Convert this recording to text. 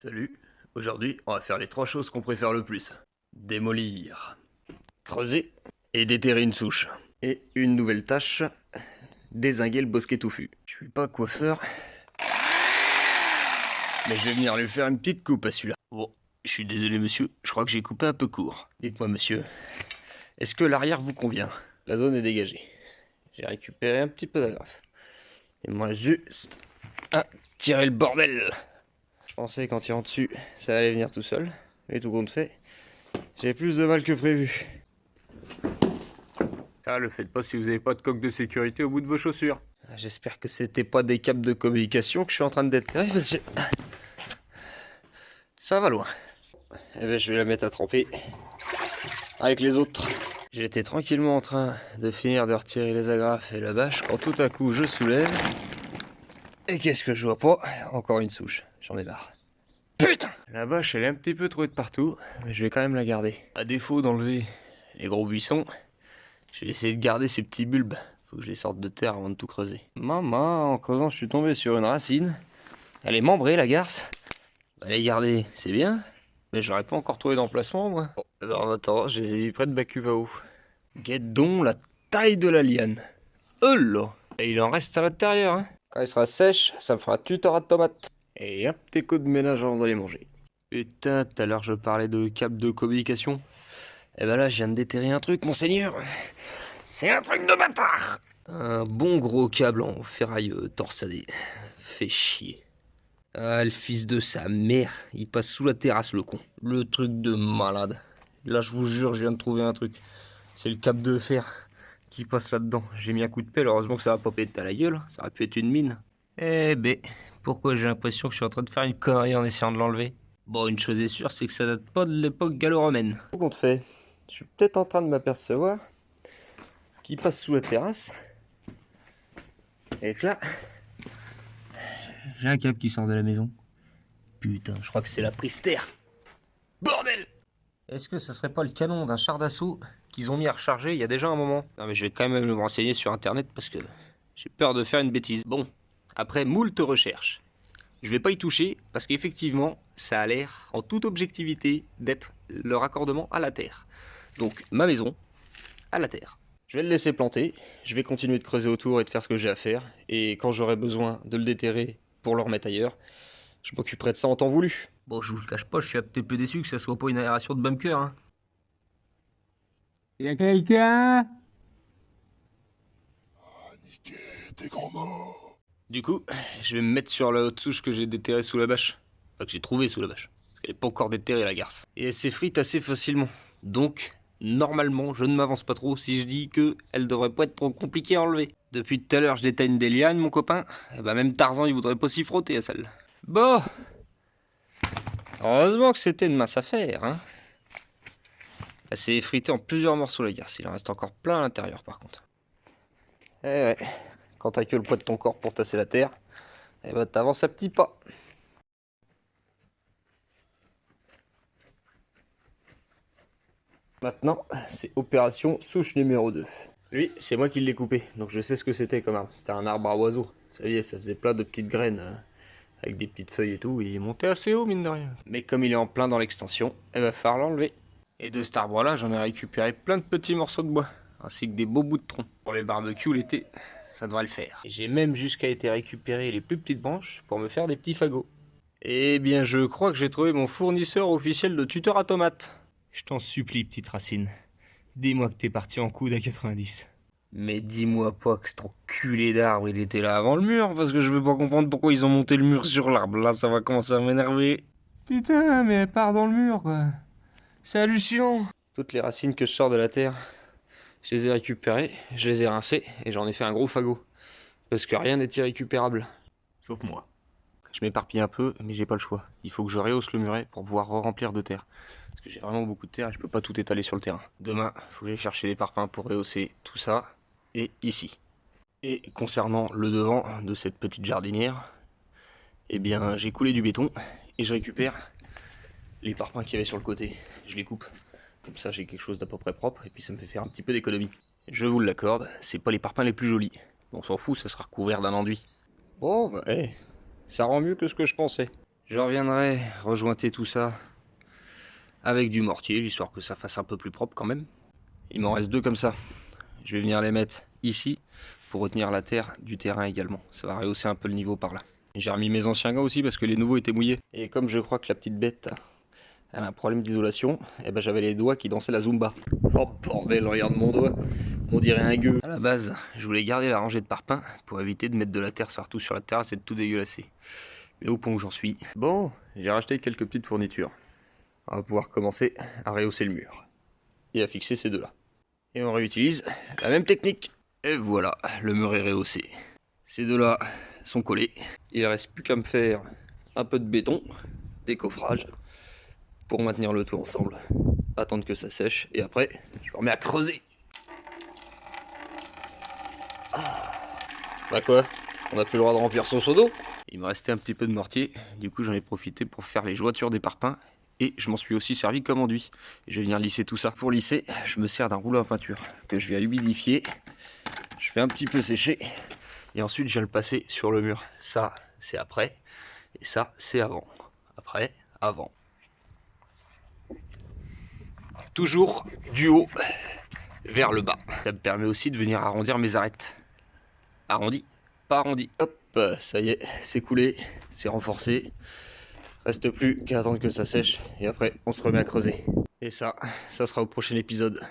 Salut, aujourd'hui on va faire les trois choses qu'on préfère le plus. Démolir, creuser et déterrer une souche. Et une nouvelle tâche, dézinguer le bosquet touffu. Je suis pas coiffeur, mais je vais venir lui faire une petite coupe à celui-là. Bon, je suis désolé monsieur, je crois que j'ai coupé un peu court. Dites-moi monsieur, est-ce que l'arrière vous convient? La zone est dégagée. J'ai récupéré un petit peu d'agrafe. Et moi juste à tirer le bordel. Je pensais qu'en tirant dessus, ça allait venir tout seul. Et tout compte fait, j'ai plus de mal que prévu. Ça, le faites pas si vous n'avez pas de coque de sécurité au bout de vos chaussures. J'espère que c'était pas des câbles de communication que je suis en train de déterrer parce que ça va loin. Eh ben, je vais la mettre à tremper avec les autres. J'étais tranquillement en train de finir de retirer les agrafes et la bâche quand tout à coup je soulève. Et qu'est-ce que je vois pas? Encore une souche, j'en ai marre. Putain! La bâche elle est un petit peu trouée de partout, mais je vais quand même la garder. À défaut d'enlever les gros buissons, je vais essayer de garder ces petits bulbes. Faut que je les sorte de terre avant de tout creuser. Maman, en creusant je suis tombé sur une racine. Elle est membrée la garce. Les garder, c'est bien, mais j'aurais pas encore trouvé d'emplacement moi. Bon, alors en attendant, je les ai mis près de Bakuvao. Guette donc la taille de la liane. Oh là! Et il en reste à l'intérieur, hein. Quand il sera sèche, ça me fera tuteur de tomates. Et un petit coup de ménage avant de les manger. Putain, tout à l'heure je parlais de câble de communication. Et ben là, je viens de déterrer un truc, monseigneur. C'est un truc de bâtard! Un bon gros câble en ferraille torsadé. Fait chier. Ah, le fils de sa mère, il passe sous la terrasse, le con. Le truc de malade. Là, je vous jure, je viens de trouver un truc. C'est le câble de fer qui passe là-dedans. J'ai mis un coup de pelle, heureusement que ça va pas péter à la gueule. Ça aurait pu être une mine. Eh ben, pourquoi j'ai l'impression que je suis en train de faire une connerie en essayant de l'enlever? Bon, une chose est sûre, c'est que ça date pas de l'époque gallo-romaine. Tout compte fait, je suis peut-être en train de m'apercevoir qu'il passe sous la terrasse. Et que là, j'ai un câble qui sort de la maison. Putain, je crois que c'est la prise terre. Bordel! Est-ce que ce serait pas le canon d'un char d'assaut qu'ils ont mis à recharger il y a déjà un moment? Non mais je vais quand même me renseigner sur internet parce que j'ai peur de faire une bêtise. Bon, après moult recherches, je vais pas y toucher parce qu'effectivement, ça a l'air, en toute objectivité, d'être le raccordement à la terre. Donc ma maison, à la terre. Je vais le laisser planter, je vais continuer de creuser autour et de faire ce que j'ai à faire, et quand j'aurai besoin de le déterrer pour le remettre ailleurs, je m'occuperai de ça en temps voulu. Bon, je vous le cache pas, je suis un petit peu déçu que ça soit pas une aération de bunker, hein. Y'a quelqu'un? T'es gros mort. Du coup, je vais me mettre sur la haute souche que j'ai déterrée sous la bâche. Enfin, que j'ai trouvée sous la bâche. Parce qu'elle n'est pas encore déterrée, la garce. Et elle s'effrite assez facilement. Donc, normalement, je ne m'avance pas trop si je dis que elle devrait pas être trop compliquée à enlever. Depuis tout à l'heure, je déteigne des lianes, mon copain. Et bah, même Tarzan, il voudrait pas s'y frotter à celle. Bon. Heureusement que c'était une mince affaire, hein. Elle s'est effritée en plusieurs morceaux, la garce. Il en reste encore plein à l'intérieur, par contre. Eh ouais. Quand t'as que le poids de ton corps pour tasser la terre, eh ben t'avances à petits pas. Maintenant, c'est opération souche numéro 2. Lui, c'est moi qui l'ai coupé, donc je sais ce que c'était comme arbre. C'était un arbre à oiseaux. Ça y est, ça faisait plein de petites graines, avec des petites feuilles et tout, et il est monté assez haut, mine de rien. Mais comme il est en plein dans l'extension, il va falloir l'enlever. Et de cet arbre-là, j'en ai récupéré plein de petits morceaux de bois, ainsi que des beaux bouts de tronc. Pour les barbecues l'été, ça devrait le faire. Et j'ai même jusqu'à été récupérer les plus petites branches pour me faire des petits fagots. Eh bien, je crois que j'ai trouvé mon fournisseur officiel de tuteur à tomates. Je t'en supplie, petite racine. Dis-moi que t'es parti en coude à 90. Mais dis-moi pas que cet enculé d'arbre, il était là avant le mur, parce que je veux pas comprendre pourquoi ils ont monté le mur sur l'arbre. Là, ça va commencer à m'énerver. Putain, mais elle part dans le mur, quoi. C'est hallucinant. Toutes les racines que je sors de la terre, je les ai récupérées, je les ai rincées, et j'en ai fait un gros fagot. Parce que rien n'est irrécupérable. Sauf moi. Je m'éparpille un peu, mais j'ai pas le choix. Il faut que je rehausse le muret pour pouvoir remplir de terre. Parce que j'ai vraiment beaucoup de terre et je peux pas tout étaler sur le terrain. Demain, il faut que j'aille chercher des parpaings pour rehausser tout ça. Et ici. Et concernant le devant de cette petite jardinière, eh bien j'ai coulé du béton et je récupère les parpaings qu'il y avait sur le côté. Je les coupe. Comme ça j'ai quelque chose d'à peu près propre et puis ça me fait faire un petit peu d'économie. Je vous l'accorde, c'est pas les parpaings les plus jolis. On s'en fout, ça sera recouvert d'un enduit. Bon, bah, ça rend mieux que ce que je pensais. Je reviendrai rejointer tout ça avec du mortier, histoire que ça fasse un peu plus propre quand même. Il m'en reste 2 comme ça. Je vais venir les mettre ici pour retenir la terre du terrain également. Ça va rehausser un peu le niveau par là. J'ai remis mes anciens gants aussi parce que les nouveaux étaient mouillés. Et comme je crois que la petite bête, elle a un problème d'isolation, et ben j'avais les doigts qui dansaient la Zumba. Oh bordel, regarde mon doigt, on dirait un gueux. À la base, je voulais garder la rangée de parpaings pour éviter de mettre de la terre partout sur la terrasse et de tout dégueulasser. Mais au point où j'en suis... Bon, j'ai racheté quelques petites fournitures. On va pouvoir commencer à rehausser le mur. Et à fixer ces deux-là. Et on réutilise la même technique. Et voilà, le mur est rehaussé. Ces deux-là sont collés. Il ne reste plus qu'à me faire un peu de béton, des coffrages, pour maintenir le tout ensemble. Attendre que ça sèche, et après, je me remets à creuser. Bah quoi? On n'a plus le droit de remplir son seau d'eau? Il me restait un petit peu de mortier, du coup j'en ai profité pour faire les jointures des parpaings. Et je m'en suis aussi servi comme enduit. Et je vais venir lisser tout ça. Pour lisser, je me sers d'un rouleau à peinture que je viens humidifier. Je fais un petit peu sécher. Et ensuite, je viens le passer sur le mur. Ça, c'est après. Et ça, c'est avant. Après, avant. Toujours du haut vers le bas. Ça me permet aussi de venir arrondir mes arêtes. Arrondi, pas arrondi. Hop, ça y est, c'est coulé, c'est renforcé. Reste plus qu'à attendre que ça sèche et après on se remet à creuser. Et ça sera au prochain épisode.